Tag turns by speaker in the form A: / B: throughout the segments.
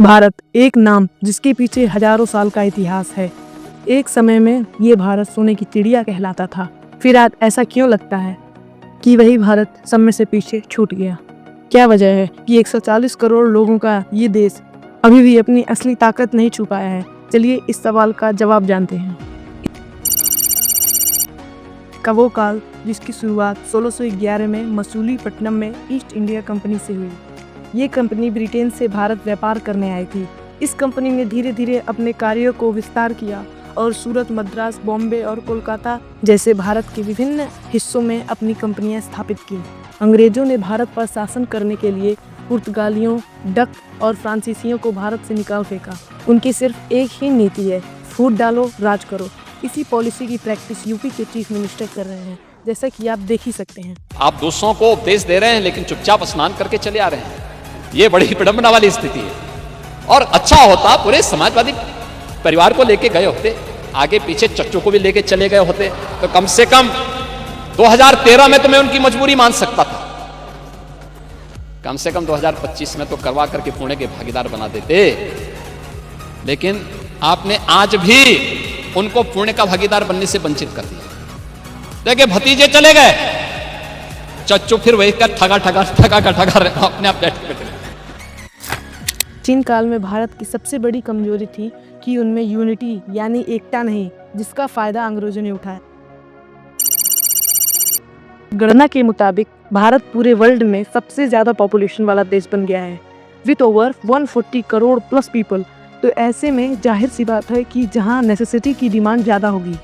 A: भारत एक नाम जिसके पीछे हजारों साल का इतिहास है। एक समय में ये भारत सोने की चिड़िया कहलाता था। फिर आज ऐसा क्यों लगता है कि वही भारत समय से पीछे छूट गया? क्या वजह है कि 140 करोड़ लोगों का ये देश अभी भी अपनी असली ताकत नहीं छू पाया है? चलिए इस सवाल का जवाब जानते हैं। का वो काल जिसकी शुरुआत 1611 में मसूलीपट्टनम में ईस्ट इंडिया कंपनी से हुई। ये कंपनी ब्रिटेन से भारत व्यापार करने आई थी। इस कंपनी ने धीरे धीरे अपने कार्यों को विस्तार किया और सूरत, मद्रास, बॉम्बे और कोलकाता जैसे भारत के विभिन्न हिस्सों में अपनी कंपनियां स्थापित की। अंग्रेजों ने भारत पर शासन करने के लिए पुर्तगालियों, डच और फ्रांसीसियों को भारत से निकाल फेंका। उनकी सिर्फ एक ही नीति है, फूट डालो, राज करो। इसी पॉलिसी की प्रैक्टिस यूपी के चीफ मिनिस्टर कर रहे हैं, जैसा कि आप देख ही सकते हैं।
B: आप दूसरों को उपदेश दे रहे हैं लेकिन चुपचाप स्नान करके चले आ रहे हैं। ये बड़ी विडंबना वाली स्थिति है। और अच्छा होता पूरे समाजवादी परिवार को लेके गए होते, आगे पीछे चच्चों को भी लेके चले गए होते, तो कम से कम 2013 में तो मैं उनकी मजबूरी मान सकता था। कम से कम 2025 में तो करवा करके पुणे के भागीदार बना देते। लेकिन आपने आज भी उनको पुणे का भागीदार बनने से वंचित कर दिया। देखिए भतीजे चले गए, चच्चू फिर वही का ठगा अपने आप बैठे।
A: चीन काल में भारत की सबसे बड़ी कमजोरी थी कि उनमें यूनिटी यानी एकता नहीं, जिसका फायदा अंग्रेजों ने उठाया। गणना के मुताबिक भारत पूरे वर्ल्ड में सबसे ज्यादा पॉपुलेशन वाला देश बन गया है, with over 140 crore plus people. तो ऐसे में जाहिर सी बात है कि जहां नेसेसिटी की डिमांड ज़्यादा होगी।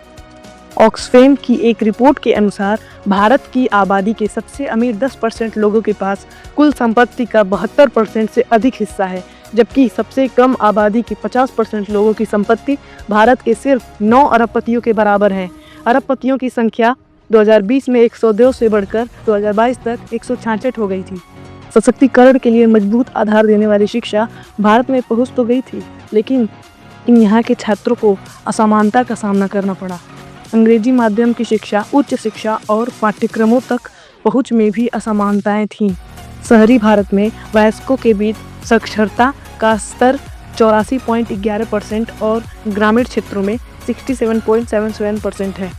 A: ऑक्सफैम की एक रिपोर्ट के अनुसार भारत की आबादी के सबसे अमीर 10% लोगों के पास कुल संपत्ति का 72% से अधिक हिस्सा है, जबकि सबसे कम आबादी के 50% लोगों की संपत्ति भारत के सिर्फ 9 अरबपतियों के बराबर है। अरबपतियों की संख्या 2020 में 102 से बढ़कर 2022 तक 166 हो गई थी। सशक्तिकरण के लिए मजबूत आधार देने वाली शिक्षा भारत में पहुंच तो गई थी, लेकिन यहाँ के छात्रों को असमानता का सामना करना पड़ा। अंग्रेजी माध्यम की शिक्षा, उच्च शिक्षा और पाठ्यक्रमों तक पहुंच में भी असमानताएं थीं। शहरी भारत में वयस्कों के बीच साक्षरता का स्तर 84.11% और ग्रामीण क्षेत्रों में 67.77% है।